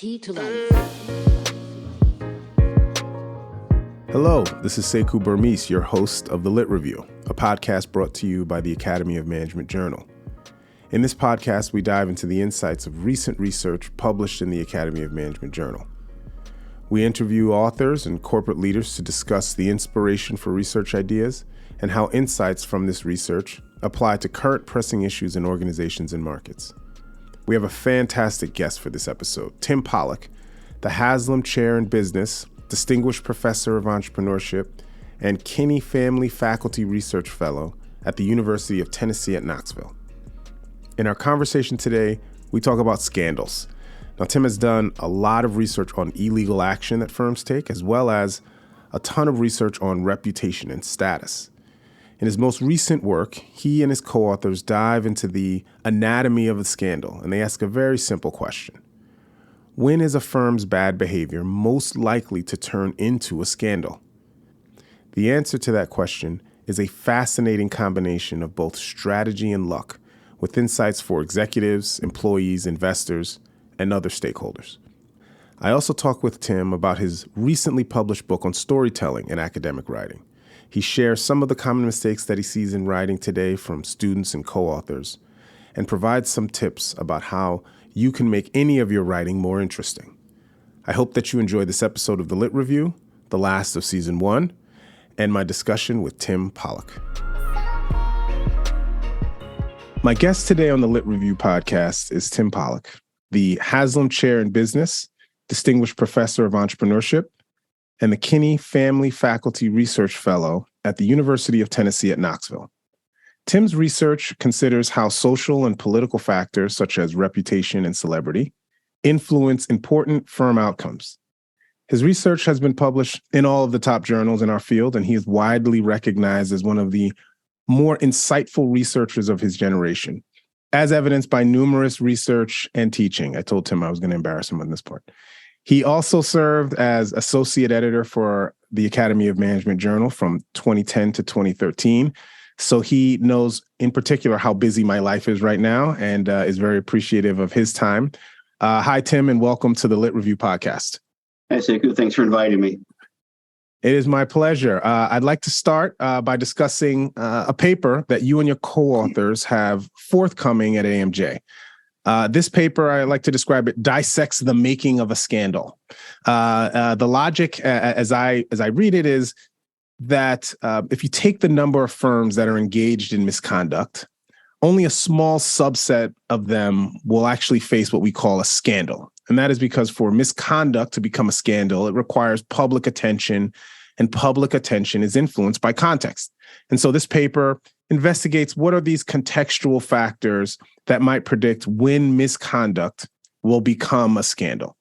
Key to Life. Hello, this is Sekou Burmese, your host of The Lit Review, a podcast brought to you by the Academy of Management Journal. In this podcast, we dive into the insights of recent research published in the Academy of Management Journal. We interview authors and corporate leaders to discuss the inspiration for research ideas and how insights from this research apply to current pressing issues in organizations and markets. We have a fantastic guest for this episode, Tim Pollock, the Haslam Chair in Business, Distinguished Professor of Entrepreneurship, and Kinney Family Faculty Research Fellow at the University of Tennessee at Knoxville. In our conversation today, we talk about scandals. Now, Tim has done a lot of research on illegal action that firms take, as well as a ton of research on reputation and status. In his most recent work, he and his co-authors dive into the anatomy of a scandal, and they ask a very simple question. When is a firm's bad behavior most likely to turn into a scandal? The answer to that question is a fascinating combination of both strategy and luck, with insights for executives, employees, investors, and other stakeholders. I also talk with Tim about his recently published book on storytelling and academic writing. He shares some of the common mistakes that he sees in writing today from students and co-authors, and provides some tips about how you can make any of your writing more interesting. I hope that you enjoy this episode of The Lit Review, the last of Season 1, and my discussion with Tim Pollock. My guest today on the Lit Review podcast is Tim Pollock, the Haslam Chair in Business, Distinguished Professor of Entrepreneurship, and the Kinney Family Faculty Research Fellow at the University of Tennessee at Knoxville. Tim's research considers how social and political factors such as reputation and celebrity influence important firm outcomes. His research has been published in all of the top journals in our field, and he is widely recognized as one of the more insightful researchers of his generation, as evidenced by numerous research and teaching. I told Tim I was going to embarrass him on this part. He also served as associate editor for the Academy of Management Journal from 2010 to 2013. So he knows in particular how busy my life is right now and is very appreciative of his time. Hi, Tim, and welcome to the Lit Review podcast. Hi, Sekou. Thanks for inviting me. It is my pleasure. I'd like to start by discussing a paper that you and your co-authors have forthcoming at AMJ. This paper, I like to describe it, dissects the making of a scandal. The logic, as I read it, is that if you take the number of firms that are engaged in misconduct, only a small subset of them will actually face what we call a scandal. And that is because for misconduct to become a scandal, it requires public attention, and public attention is influenced by context. And so this paper investigates what are these contextual factors that might predict when misconduct will become a scandal.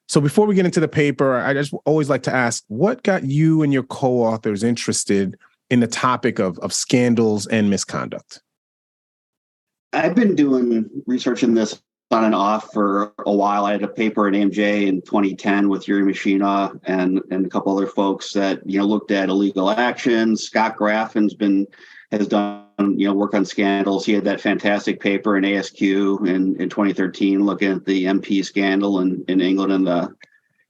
So before we get into the paper, I just always like to ask, what got you and your co-authors interested in the topic of scandals and misconduct? I've been doing research in this on and off for a while. I had a paper at AMJ in 2010 with Yuri Machina and a couple other folks that looked at illegal actions. Scott Graffin's has done work on scandals. He had that fantastic paper in ASQ in 2013 looking at the MP scandal in England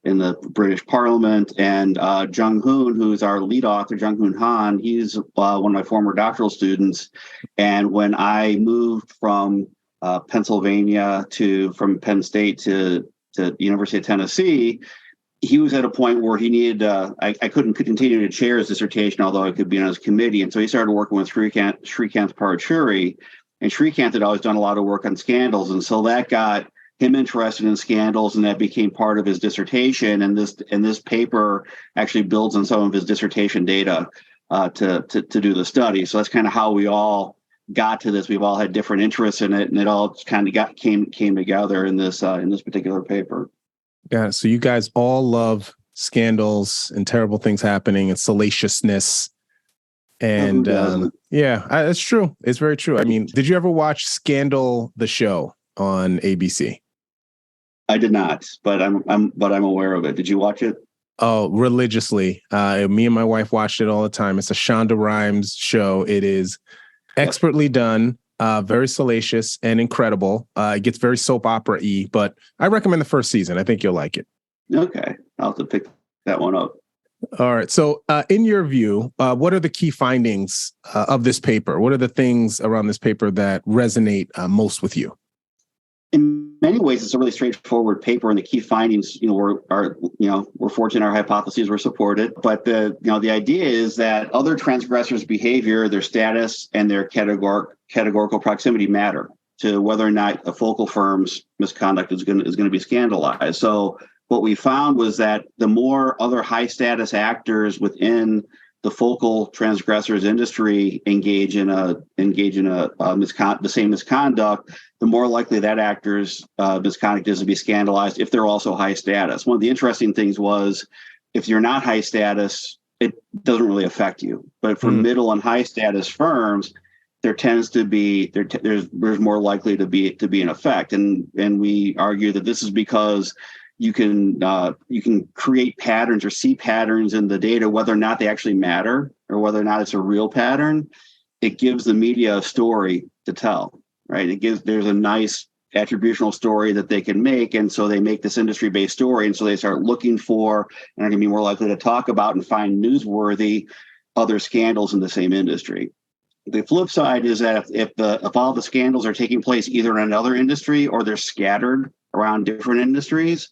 in the British Parliament. And Jung Hoon, who's our lead author, Jung Hoon Han, he's one of my former doctoral students. And when I moved from Pennsylvania from Penn State to University of Tennessee, he was at a point where he needed, I couldn't continue to chair his dissertation, although I could be on his committee. And so he started working with Shrikant Parachuri. And Shrikant had always done a lot of work on scandals. And so that got him interested in scandals, and that became part of his dissertation. And this paper actually builds on some of his dissertation data to do the study. So that's kind of how we all got to this. We've all had different interests in it, and it all kind of came together in this particular paper. Yeah, so you guys all love scandals and terrible things happening and salaciousness. And that's true. It's very true. I mean, did you ever watch Scandal, the show on ABC? I did not, but I'm aware of it. Did you watch it? Oh, religiously. Me and my wife watched it all the time. It's a Shonda Rhimes show. It is expertly done, very salacious and incredible. It gets very soap opera-y, but I recommend the first season. I think you'll like it. Okay. I'll have to pick that one up. All right. So in your view, what are the key findings of this paper? What are the things around this paper that resonate most with you? In many ways, it's a really straightforward paper, and the key findings, we're fortunate our hypotheses were supported. But the idea is that other transgressors' behavior, their status, and their categorical proximity matter to whether or not a focal firm's misconduct is going to be scandalized. So what we found was that the more other high status actors within the focal transgressors industry engage in the same misconduct, the more likely that actor's misconduct is to be scandalized if they're also high status. One of the interesting things was if you're not high status, it doesn't really affect you. But for middle and high status firms, there tends to be there's more likely to be an effect, and we argue that this is because you can create patterns or see patterns in the data, whether or not they actually matter or whether or not it's a real pattern. It gives the media a story to tell, right? There's a nice attributional story that they can make. And so they make this industry-based story. And so they start looking for, and are going to be more likely to talk about and find newsworthy other scandals in the same industry. The flip side is that if all the scandals are taking place either in another industry or they're scattered around different industries,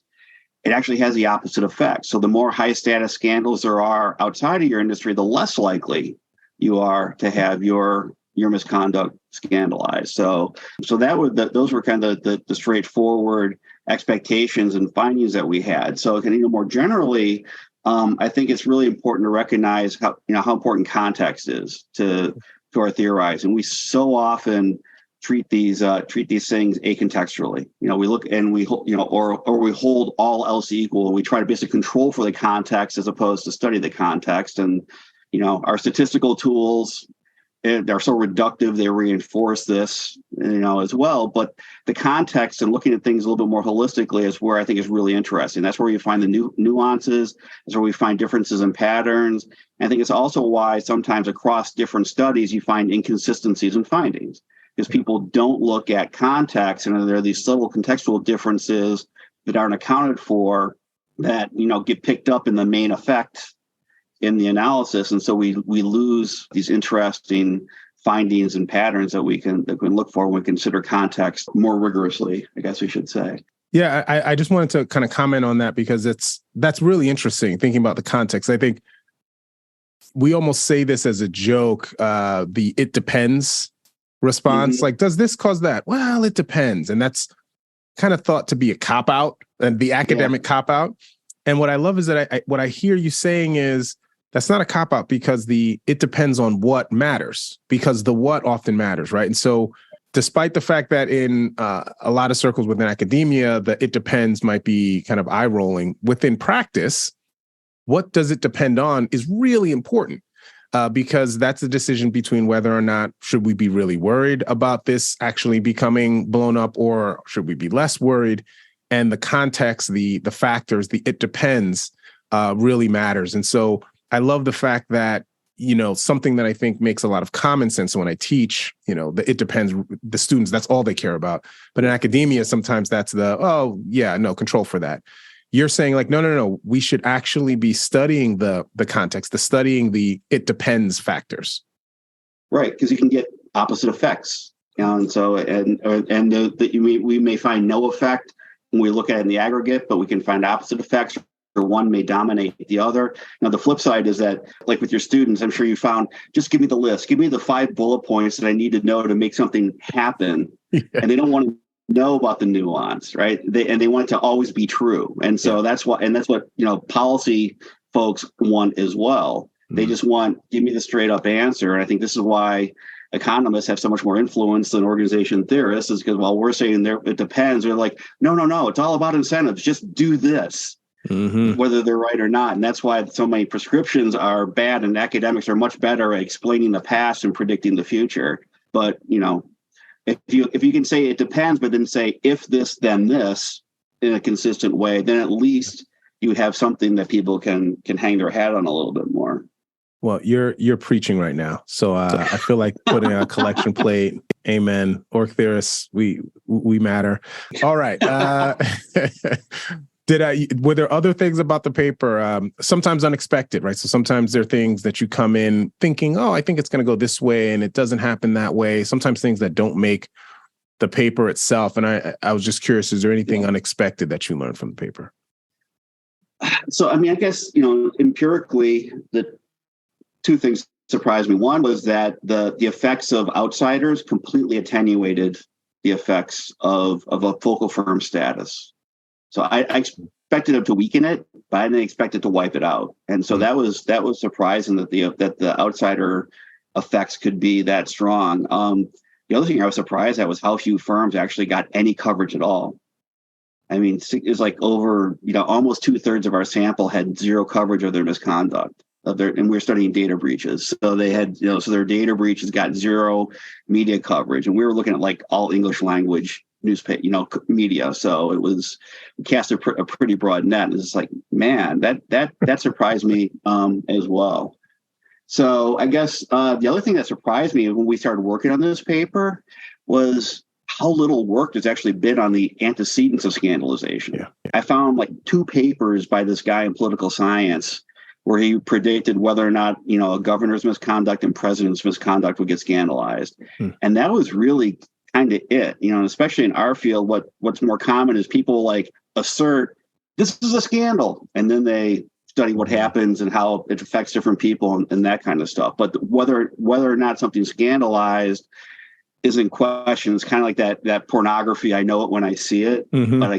it actually has the opposite effect. So the more high status scandals there are outside of your industry, the less likely you are to have your misconduct scandalized. So those were kind of the straightforward expectations and findings that we had. So more generally, I think it's really important to recognize how important context is to our theorizing. We so often treat these things acontextually. We look and we hold all else equal. We try to basically control for the context as opposed to study the context. And our statistical tools, they're so reductive, they reinforce this, as well. But the context and looking at things a little bit more holistically is where I think is really interesting. That's where you find the nuances. That's where we find differences in patterns. And I think it's also why sometimes across different studies you find inconsistencies in findings, because people don't look at context, and there are these subtle contextual differences that aren't accounted for that get picked up in the main effect in the analysis, and so we lose these interesting findings and patterns that we can look for when we consider context more rigorously, I guess we should say. Yeah, I just wanted to kind of comment on that because that's really interesting, thinking about the context. I think we almost say this as a joke, the "it depends" response. Like, does this cause that? Well, it depends. And that's kind of thought to be a cop-out, and the academic cop-out. And what I love is that what I hear you saying is that's not a cop-out, because it depends on what matters, because the what often matters, right? And so despite the fact that in a lot of circles within academia, the "it depends" might be kind of eye-rolling, within practice, what does it depend on is really important. Because that's a decision between whether or not should we be really worried about this actually becoming blown up, or should we be less worried? And the context, the factors, the "it depends" really matters. And so I love the fact that, something that I think makes a lot of common sense when I teach, the "it depends," the students, that's all they care about. But in academia, sometimes that's control for that. You're saying like, no, we should actually be studying the context, studying the "it depends" factors. Right, because you can get opposite effects. And so, we may find no effect when we look at it in the aggregate, but we can find opposite effects, or one may dominate the other. Now, the flip side is that, like with your students, I'm sure you found, just give me the list, give me the 5 bullet points that I need to know to make something happen. Yeah. And they don't want to know about the nuance, right? They want it to always be true. And so that's what policy folks want as well. They just want, give me the straight up answer. And I think this is why economists have so much more influence than organization theorists, is because while we're saying it depends, they're like, no, it's all about incentives. Just do this, whether they're right or not. And that's why so many prescriptions are bad, and academics are much better at explaining the past and predicting the future. But, if you can say it depends, but then say if this, then this in a consistent way, then at least you have something that people can hang their hat on a little bit more. Well, you're preaching right now. So I feel like putting a collection plate. Amen. Orc theorists, we matter. All right. Were there other things about the paper? Sometimes unexpected, right? So sometimes there are things that you come in thinking, oh, I think it's going to go this way, and it doesn't happen that way. Sometimes things that don't make the paper itself. And I was just curious, is there anything unexpected that you learned from the paper? So, I mean, I guess, empirically, the two things surprised me. One was that the effects of outsiders completely attenuated the effects of a focal firm status. So I expected them to weaken it, but I didn't expect it to wipe it out. And so that was surprising that the outsider effects could be that strong. The other thing I was surprised at was how few firms actually got any coverage at all. I mean, it's like over, almost 2/3 of our sample had zero coverage of their misconduct. And we're studying data breaches. So they had, so their data breaches got zero media coverage. And we were looking at like all English language newspaper, media. So it was cast a pretty broad net. It's like, man, that surprised me as well. So I guess the other thing that surprised me when we started working on this paper was how little work there's actually been on the antecedents of scandalization. Yeah. I found like 2 papers by this guy in political science where he predicted whether or not, a governor's misconduct and president's misconduct would get scandalized. And that was really kind of it, especially in our field. What's more common is people like assert this is a scandal, and then they study what happens and how it affects different people and that kind of stuff. But whether or not something's scandalized is in question. It's kind of like that pornography. I know it when I see it, but I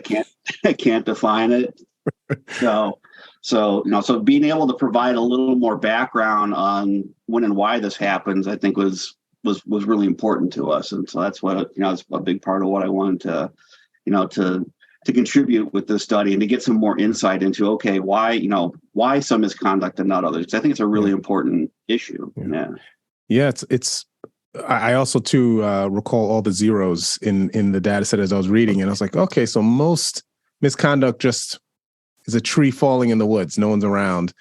can't define it. So being able to provide a little more background on when and why this happens, I think was really important to us. And so that's what, it's a big part of what I wanted to contribute with this study and to get some more insight into, okay, why some misconduct and not others. I think it's a really important issue. Yeah. It's, I also too recall all the zeros in the data set as I was reading, and I was like, okay, so most misconduct just is a tree falling in the woods. No one's around.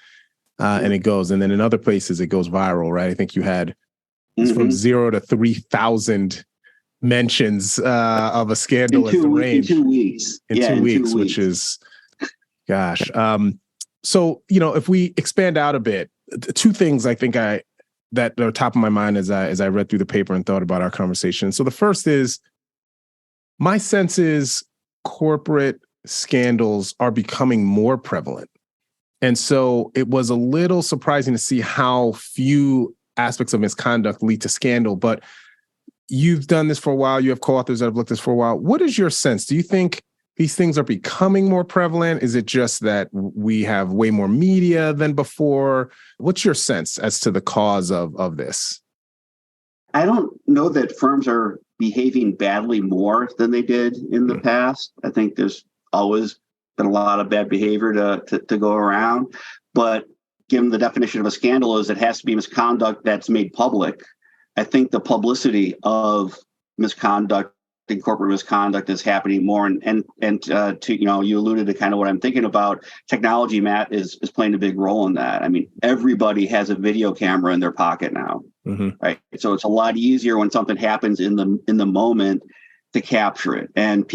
And it goes. And then in other places, it goes viral, right? I think you had from 0 to 3,000 mentions of a scandal as the range. In 2 weeks. In 2 weeks, which is, gosh. So, if we expand out a bit, 2 things I think that are top of my mind as I read through the paper and thought about our conversation. So the first is, my sense is corporate scandals are becoming more prevalent. And so it was a little surprising to see how few aspects of misconduct lead to scandal. But you've done this for a while. You have co-authors that have looked at this for a while. What is your sense? Do you think these things are becoming more prevalent? Is it just that we have way more media than before? What's your sense as to the cause of this? I don't know that firms are behaving badly more than they did in the past. I think there's always been a lot of bad behavior to go around. But given the definition of a scandal is it has to be misconduct that's made public, I think the publicity of misconduct and corporate misconduct is happening more. And you alluded to kind of what I'm thinking about. Technology, Matt, is playing a big role in that. I mean, everybody has a video camera in their pocket now, right? So it's a lot easier when something happens in the moment to capture it. And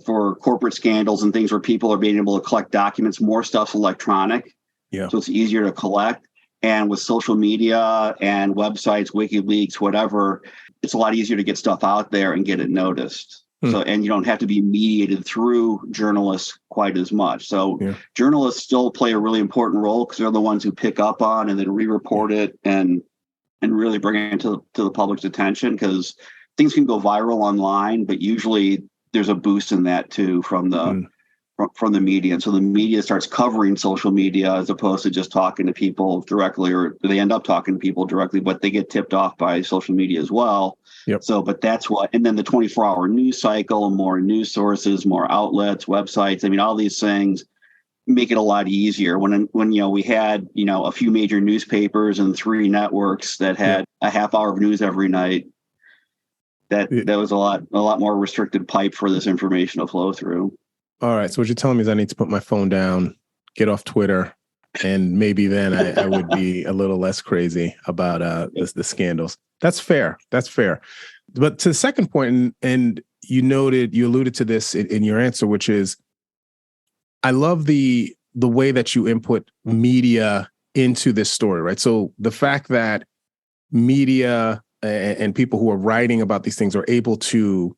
for corporate scandals and things where people are being able to collect documents, more stuff's electronic. Yeah. So it's easier to collect. And with social media and websites, WikiLeaks, whatever, it's a lot easier to get stuff out there and get it noticed. So, and you don't have to be mediated through journalists quite as much. So journalists still play a really important role because they're the ones who pick up on and then re-report it and really bring it to the public's attention, because things can go viral online, but usually there's a boost in that too from the media. And so the media starts covering social media as opposed to just talking to people directly, or they end up talking to people directly, but they get tipped off by social media as well. Yep. So, but that's and then the 24-hour news cycle, more news sources, more outlets, websites. I mean, all these things make it a lot easier. When we had, a few major newspapers and 3 networks that had a half hour of news every night, that was a lot more restricted pipe for this information to flow through. All right. So what you're telling me is I need to put my phone down, get off Twitter, And maybe then I would be a little less crazy about the scandals. That's fair. That's fair. But to the second point, and you alluded to this in your answer, which is, I love the way that you input media into this story, right? So the fact that media and people who are writing about these things are able to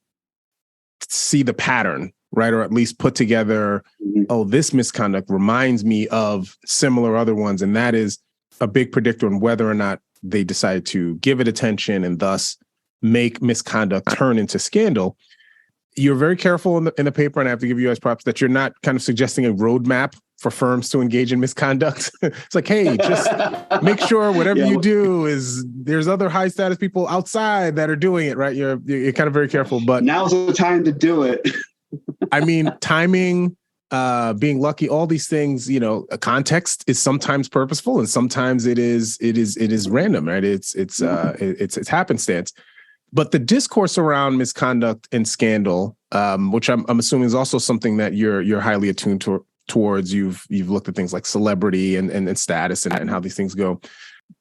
see the pattern, right? Or at least put together, oh, this misconduct reminds me of similar other ones. And that is a big predictor on whether or not they decide to give it attention and thus make misconduct turn into scandal. You're very careful in the paper, and I have to give you guys props that you're not kind of suggesting a roadmap for firms to engage in misconduct. It's like, hey, just make sure whatever you do there's other high status people outside that are doing it, right? You're kind of very careful, but now's the time to do it. I mean, timing, being lucky, all these things, a context is sometimes purposeful and sometimes it is random, right? It's happenstance. But the discourse around misconduct and scandal, which I'm assuming is also something that you're highly attuned towards. You've looked at things like celebrity and status and how these things go.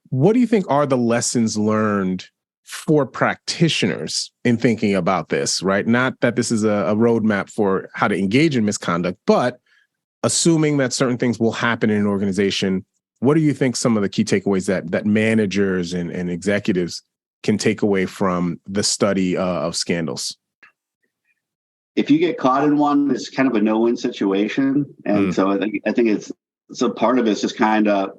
What do you think are the lessons learned for practitioners in thinking about this, right? Not that this is a roadmap for how to engage in misconduct, but assuming that certain things will happen in an organization, what do you think some of the key takeaways that managers and executives can take away from the study of scandals? If you get caught in one, it's kind of a no-win situation. And so I think it's a part of it's just kind of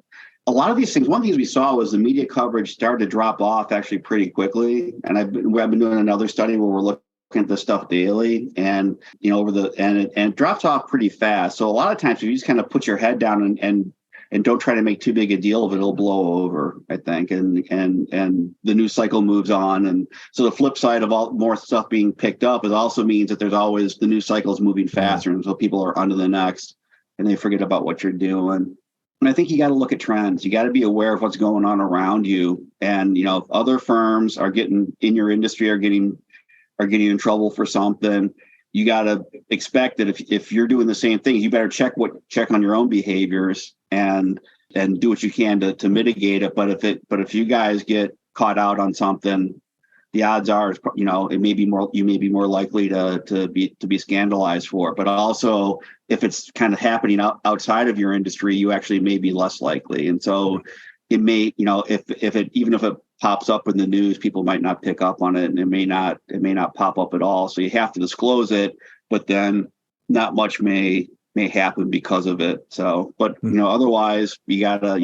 a lot of these things. One of the things we saw was the media coverage started to drop off actually pretty quickly. And I've been doing another study where we're looking at this stuff daily, and it drops off pretty fast. So a lot of times if you just kind of put your head down and don't try to make too big a deal of it, it'll blow over, I think. And the news cycle moves on. And so the flip side of all more stuff being picked up, it also means that there's always the news cycle is moving faster. And so people are onto the next and they forget about what you're doing. And I think you got to look at trends. You got to be aware of what's going on around you. And, if other firms are getting in your industry are getting in trouble for something, you got to expect that if you're doing the same thing, you better check on your own behaviors and do what you can to mitigate it. But if you guys get caught out on something, the odds are, it may be more, you may be more likely to be scandalized for it. But also, if it's kind of happening outside of your industry, you actually may be less likely. And so it may, even if it pops up in the news, people might not pick up on it, and it may not pop up at all. So you have to disclose it, but then not much may happen because of it. So, but otherwise you gotta,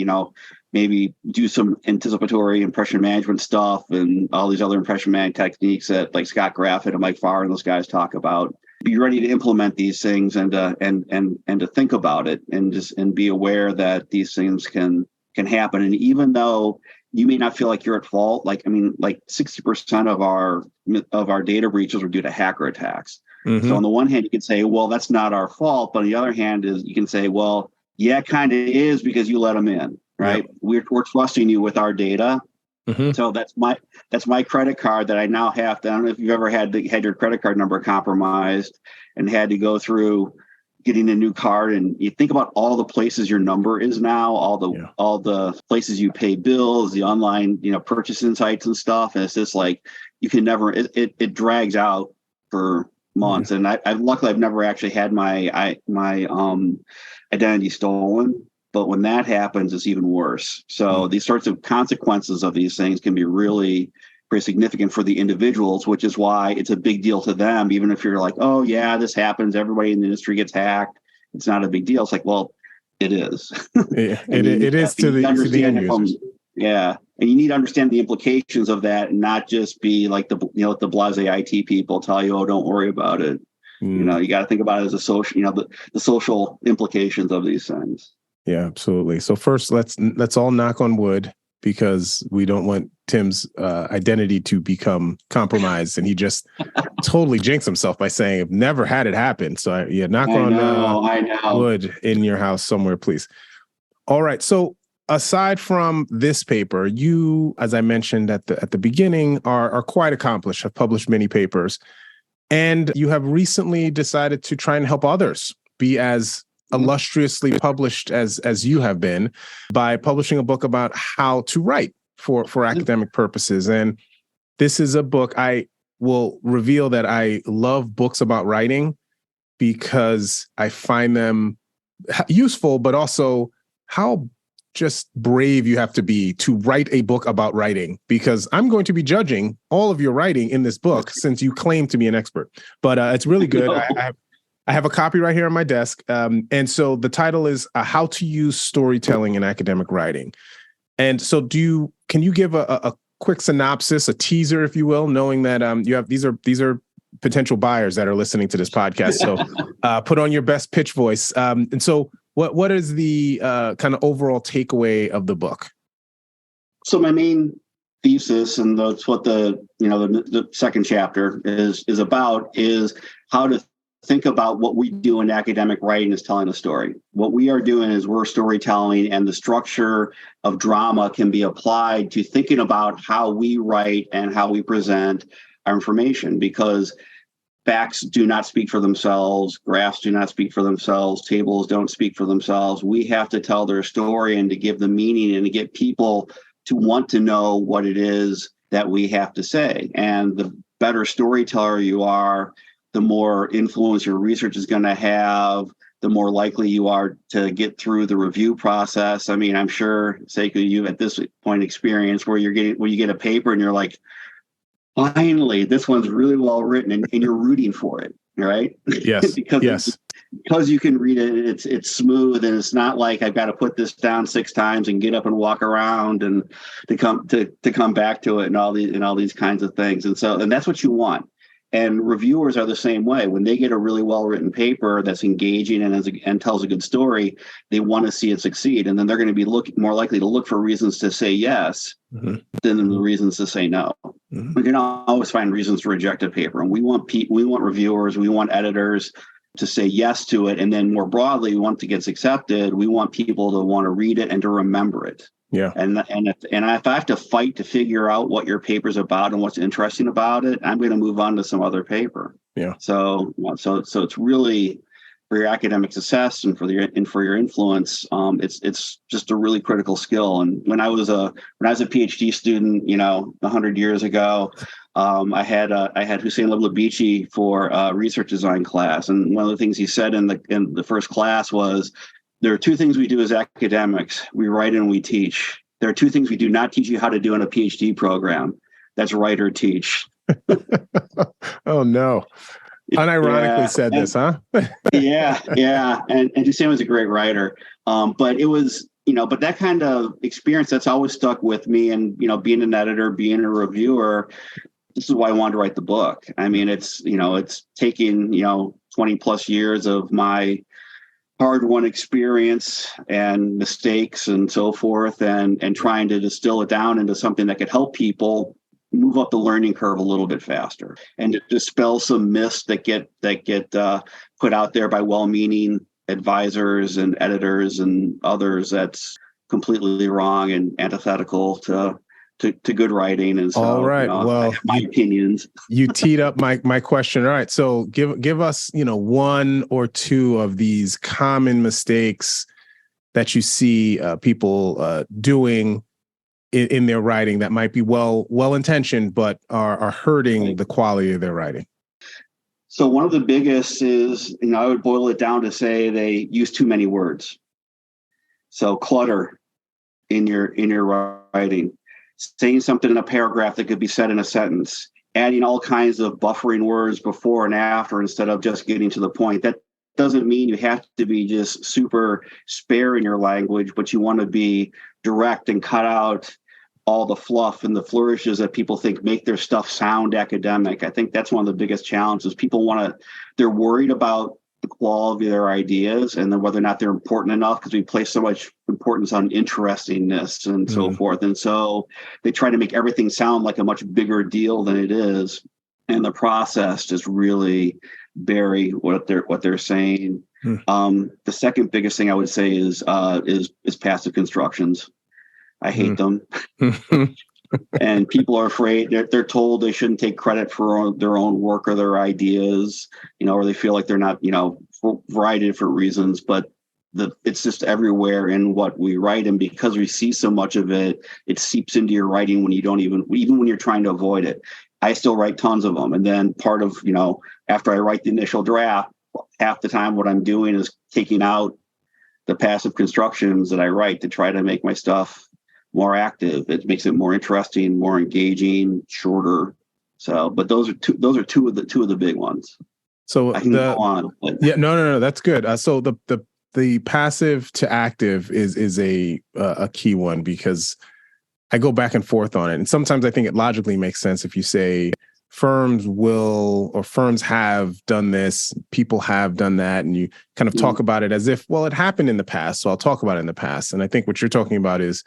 maybe do some anticipatory impression management stuff and all these other impression management techniques that like Scott Graffett and Mike Farr and those guys talk about. Be ready to implement these things and to think about it and be aware that these things can happen. And even though you may not feel like you're at fault, like 60% of our data breaches were due to hacker attacks. Mm-hmm. So on the one hand, you could say, well, that's not our fault. But on the other hand is you can say, well, yeah, it kind of is because you let them in, right? Yep. We're trusting you with our data. Mm-hmm. So that's my credit card that I now have to, I don't know if you've ever had your credit card number compromised and had to go through getting a new card, and you think about all the places your number is now, all the places you pay bills, the online, purchasing sites and stuff. And it's just like, you can never, it drags out for months. Mm-hmm. And luckily I've never actually had my identity stolen, but when that happens, it's even worse. So these sorts of consequences of these things can be really pretty significant for the individuals, which is why it's a big deal to them. Even if you're like, oh yeah, this happens, everybody in the industry gets hacked, it's not a big deal. It's like, well, it is. Yeah, it is to the end users. Yeah. And you need to understand the implications of that and not just be like the blasé IT people tell you, oh, don't worry about it. You got to think about it as a social, the social implications of these things. Yeah, absolutely. So first, let's all knock on wood, because we don't want Tim's identity to become compromised. And he just totally jinxed himself by saying, I've never had it happen. So knock on wood in your house somewhere, please. All right. So aside from this paper, you, as I mentioned at the beginning, are quite accomplished, have published many papers, and you have recently decided to try and help others be as illustriously published as you have been by publishing a book about how to write for academic purposes. And this is a book, I will reveal that I love books about writing because I find them useful, but also how just brave you have to be to write a book about writing, because I'm going to be judging all of your writing in this book since you claim to be an expert. But it's really good. I have a copy right here on my desk. And so the title is How to Use Storytelling in Academic Writing. And so can you give a quick synopsis, a teaser, if you will, knowing that you have these are potential buyers that are listening to this podcast. So put on your best pitch voice. And so what is the kind of overall takeaway of the book? So my main thesis, and that's what the second chapter is about, is how to think about what we do in academic writing is telling a story. What we are doing is we're storytelling, and the structure of drama can be applied to thinking about how we write and how we present our information, because facts do not speak for themselves, graphs do not speak for themselves, tables don't speak for themselves. We have to tell their story and to give them meaning and to get people to want to know what it is that we have to say. And the better storyteller you are, the more influence your research is going to have, the more likely you are to get through the review process. I mean, I'm sure, Sekou, you at this point experience where you get a paper and you're like, finally, this one's really well written, and you're rooting for it, right? Yes. because you can read it, it's smooth, and it's not like I've got to put this down 6 times and get up and walk around and to come back to it and all these kinds of things. And that's what you want. And reviewers are the same way. When they get a really well-written paper that's engaging and tells a good story, they want to see it succeed. And then they're going to be more likely to look for reasons to say yes than the reasons to say no. Mm-hmm. We can always find reasons to reject a paper. And we want reviewers, we want editors to say yes to it. And then more broadly, once it gets accepted, we want people to want to read it and to remember it. Yeah. And if I have to fight to figure out what your paper's about and what's interesting about it, I'm going to move on to some other paper. Yeah. So it's really, for your academic success and for your influence, it's just a really critical skill. And when I was a PhD student, 100 years ago, I had Hussein Leblabichi for research design class, and one of the things he said in the first class was, there are 2 things we do as academics. We write and we teach. There are 2 things we do not teach you how to do in a PhD program. That's write or teach. Oh, no. Unironically said this, huh? Yeah. And Hussein was a great writer. But it was, but that kind of experience, that's always stuck with me. And, being an editor, being a reviewer, this is why I wanted to write the book. I mean, it's taking, 20 plus years of my hard-won experience and mistakes and so forth, and trying to distill it down into something that could help people move up the learning curve a little bit faster, and to dispel some myths that get put out there by well-meaning advisors and editors and others that's completely wrong and antithetical to good writing. And so, all right, well, my opinions. You teed up my question. All right, so give us 1 or 2 of these common mistakes that you see people doing in their writing that might be well intentioned but are hurting the quality of their writing. So one of the biggest is, I would boil it down to say they use too many words. So clutter in your writing. Saying something in a paragraph that could be said in a sentence, adding all kinds of buffering words before and after instead of just getting to the point. That doesn't mean you have to be just super spare in your language, but you want to be direct and cut out all the fluff and the flourishes that people think make their stuff sound academic. I think that's one of the biggest challenges. People they're worried about the quality of their ideas and then whether or not they're important enough, because we place so much importance on interestingness and so forth. And so they try to make everything sound like a much bigger deal than it is. And the process just really bury what they're saying. The second biggest thing I would say is passive constructions. I hate them. And people are afraid. They're told they shouldn't take credit for their own work or their ideas, or they feel like they're not, for a variety of different reasons. But it's just everywhere in what we write. And because we see so much of it, it seeps into your writing when you don't even when you're trying to avoid it. I still write tons of them. And then part of, after I write the initial draft, half the time what I'm doing is taking out the passive constructions that I write to try to make my stuff more active. It makes it more interesting, more engaging, shorter. So, but those are two of the big ones. So I can go on. Yeah, no, that's good. So the passive to active is a key one, because I go back and forth on it. And sometimes I think it logically makes sense if you say firms have done this, people have done that, and you kind of talk about it as if, well, it happened in the past, so I'll talk about it in the past. And I think what you're talking about is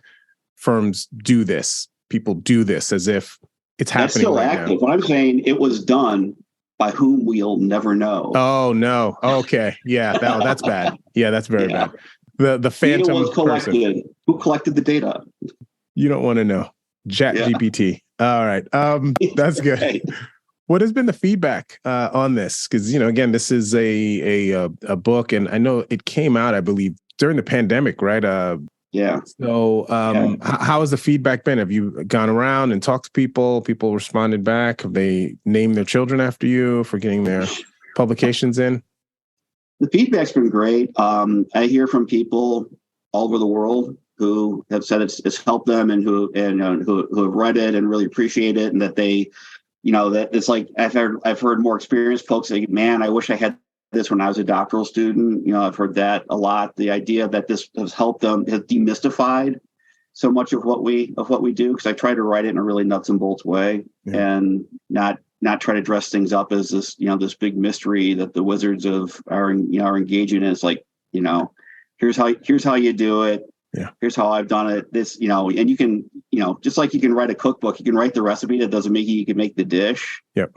firms do this, people do this as if it's happening. That's still right active. Now. What I'm saying, it was done by whom we'll never know. Oh, no. Okay. Yeah, that's bad. Yeah, that's very bad. The phantom was collected. Person. Who collected the data? You don't want to know. ChatGPT. All right. That's good. Right. What has been the feedback on this? Because, again, this is a book, and I know it came out, I believe, during the pandemic, right? Yeah. So how has the feedback been? Have you gone around and talked to people? People responded back? Have they named their children after you for getting their publications in? The feedback's been great. I hear from people all over the world who have said it's helped them, and who have read it and really appreciate it, and that they, that it's like I've heard more experienced folks say, "Man, I wish I had this when I was a doctoral student." I've heard that a lot. The idea that this has helped them has demystified so much of what we do, because I try to write it in a really nuts and bolts way, and not try to dress things up as this this big mystery that the wizards are engaging in. It's like, here's how you do it. Yeah. Here's how I've done it. This, and you can, just like you can write a cookbook, you can write the recipe. That doesn't make you can make the dish. Yep.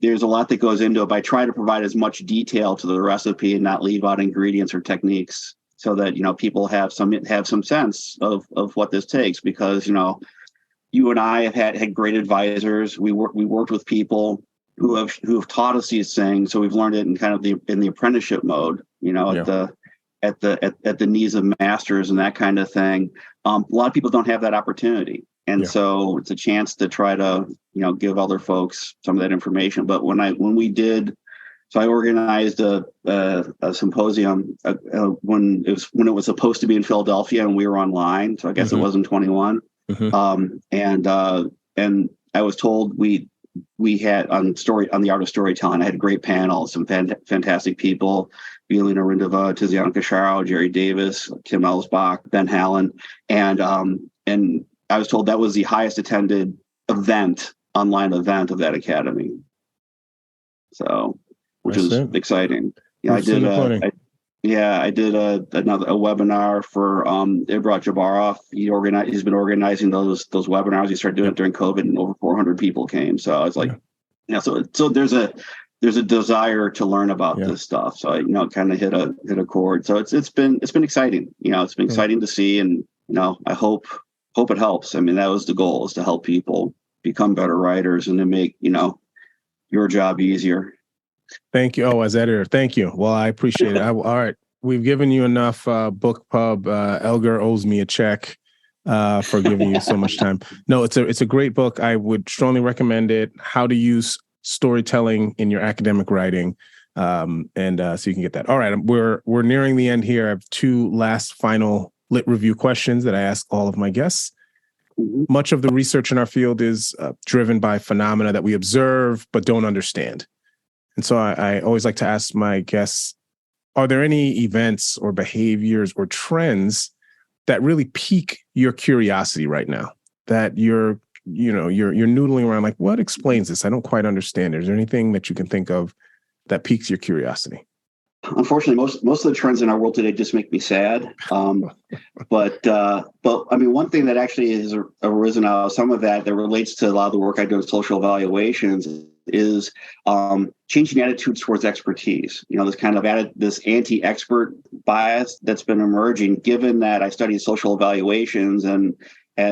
There's a lot that goes into it, but I try to provide as much detail to the recipe and not leave out ingredients or techniques, so that, people have some sense of what this takes, because, you and I have had great advisors. We worked with people who have taught us these things. So we've learned it in kind of in the apprenticeship mode, at the knees of masters and that kind of thing. A lot of people don't have that opportunity. And so it's a chance to try to, give other folks some of that information. But when we did, so I organized a symposium when it was supposed to be in Philadelphia, and we were online. So I guess it was in 21. And I was told we had on the art of storytelling, I had a great panel, some fantastic people: Violina Rindova, Tiziano Cacharo, Jerry Davis, Tim Ellsbach, Ben Hallen. And I was told that was the highest attended online event of that academy. So, which is exciting. Yeah, I did another webinar for Ibrat Jabarov. He's been organizing those webinars. He started doing it during COVID, and over 400 people came. So I was like, so there's a desire to learn about this stuff. So I kind of hit a chord. So it's been exciting. It's been exciting to see, and I hope it helps. I mean, that was the goal, is to help people become better writers and to make your job easier. Thank you. Oh, as editor, thank you. Well, I appreciate it. All right. We've given you enough book pub. Elgar owes me a check for giving you so much time. No, it's a great book. I would strongly recommend it. How to use storytelling in your academic writing. So you can get that. All right. We're nearing the end here. I have two last final lit review questions that I ask all of my guests. Much of the research in our field is driven by phenomena that we observe but don't understand. And so I always like to ask my guests, are there any events or behaviors or trends that really pique your curiosity right now, that you're noodling around like, what explains this? I don't quite understand. Is there anything that you can think of that piques your curiosity? Unfortunately, most of the trends in our world today just make me sad. But I mean, one thing that actually has arisen out of some of that relates to a lot of the work I do in social evaluations is changing attitudes towards expertise. This kind of this anti-expert bias that's been emerging, given that I study social evaluations, and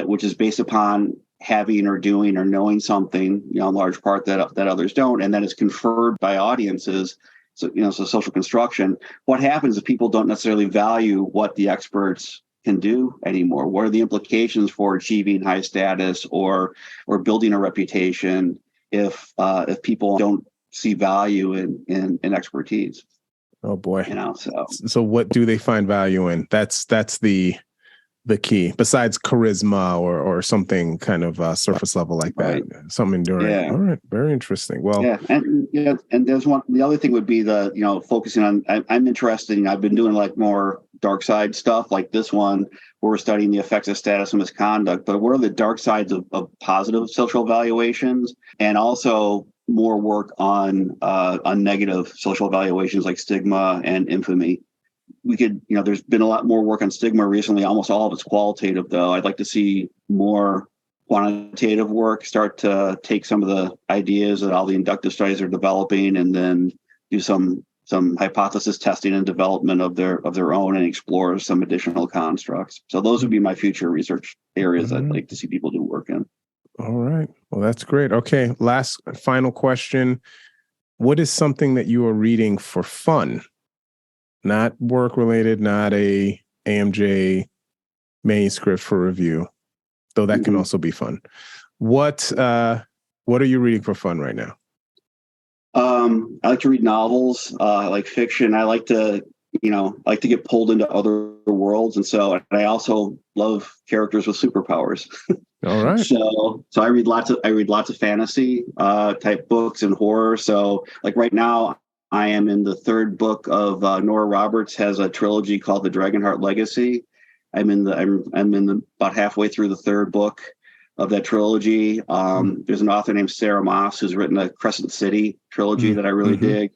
which is based upon having or doing or knowing something, in large part that others don't, and that is conferred by audiences. so social construction. What happens if people don't necessarily value what the experts can do anymore? What are the implications for achieving high status or building a reputation if people don't see value in expertise? Oh boy. So what do they find value in? That's the key, besides charisma or something kind of surface level like that, something enduring. Yeah. All right. Very interesting. Well, and there's the other thing would be focusing on, I'm interested in, I've been doing like more dark side stuff like this one where we're studying the effects of status and misconduct, but what are the dark sides of positive social evaluations, and also more work on negative social evaluations like stigma and infamy. We could, there's been a lot more work on stigma recently. Almost all of it's qualitative, though. I'd like to see more quantitative work start to take some of the ideas that all the inductive studies are developing and then do some hypothesis testing and development of their own and explore some additional constructs. So those would be my future research areas I'd like to see people do work in. All right. Well, that's great. Okay. Final question. What is something that you are reading for fun? Not work related, not a AMJ manuscript for review, though that can also be fun. What are you reading for fun right now? I like to read novels, like fiction. I like to get pulled into other worlds, and I also love characters with superpowers. All right. So I read lots of fantasy type books and horror. So like right now, I am in the third book of Nora Roberts has a trilogy called The Dragonheart Legacy. I'm in about halfway through the third book of that trilogy. There's an author named Sarah Moss who's written a Crescent City trilogy that I really dig.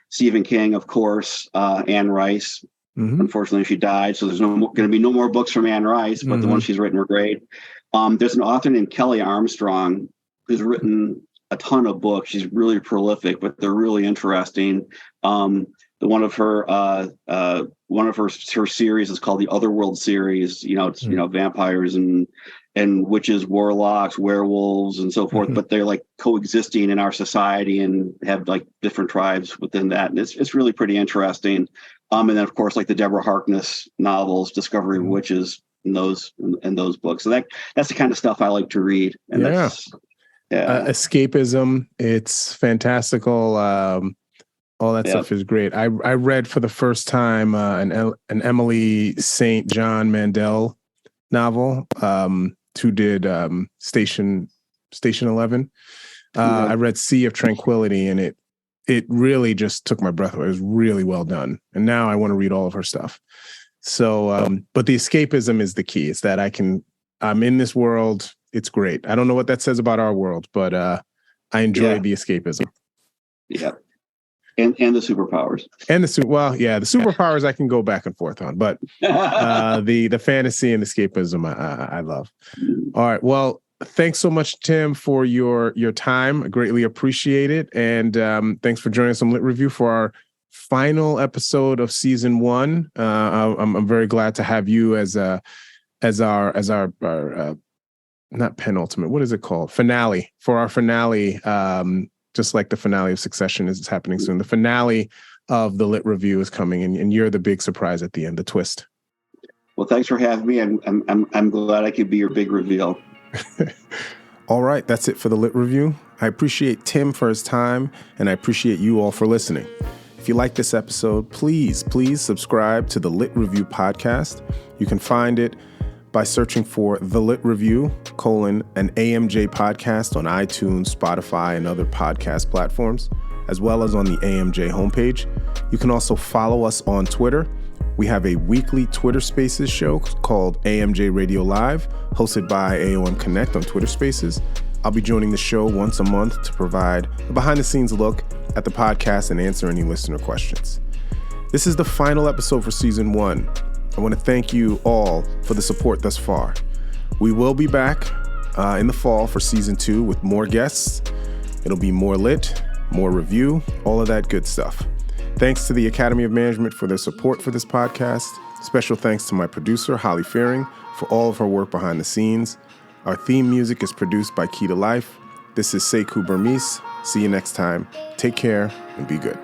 Stephen King, of course, Anne Rice. Unfortunately, she died, so there's going to be no more books from Anne Rice, but the ones she's written were great. There's an author named Kelly Armstrong who's written a ton of books. She's really prolific, but they're really interesting. One of her series is called the Otherworld series. It's vampires and witches, warlocks, werewolves, and so forth. But they're like coexisting in our society and have like different tribes within that. And it's really pretty interesting. And then of course, like the Deborah Harkness novels, Discovery of Witches, and those books. So that's the kind of stuff I like to read. And escapism, it's fantastical. All that stuff is great. I read for the first time an Emily St. John Mandel novel, who did Station 11. I read Sea of Tranquility, and it really just took my breath away. It was really well done. And now I want to read all of her stuff. So, but the escapism is the key. It's that I'm in this world. It's great. I don't know what that says about our world, but I enjoy the escapism. Yeah. And the superpowers. And the superpowers I can go back and forth on, but the fantasy and escapism I love. All right. Well, thanks so much, Tim, for your time. I greatly appreciate it. And thanks for joining us on Lit Review for our final episode of season 1. I'm very glad to have you as our not penultimate. What is it called? Finale. For our finale. Just like the finale of Succession is happening soon. The finale of the Lit Review is coming, and you're the big surprise at the end, the twist. Well, thanks for having me. I'm glad I could be your big reveal. All right, that's it for the Lit Review. I appreciate Tim for his time, and I appreciate you all for listening. If you like this episode, please subscribe to the Lit Review podcast. You can find it by searching for The Lit Review, an AMJ podcast on iTunes, Spotify, and other podcast platforms, as well as on the AMJ homepage. You can also follow us on Twitter. We have a weekly Twitter Spaces show called AMJ Radio Live, hosted by AOM Connect on Twitter Spaces. I'll be joining the show once a month to provide a behind-the-scenes look at the podcast and answer any listener questions. This is the final episode for Season 1. I want to thank you all for the support thus far. We will be back in the fall for Season 2 with more guests. It'll be more lit, more review, all of that good stuff. Thanks to the Academy of Management for their support for this podcast. Special thanks to my producer, Holly Fearing, for all of her work behind the scenes. Our theme music is produced by Key to Life. This is Sekou Burmese. See you next time. Take care and be good.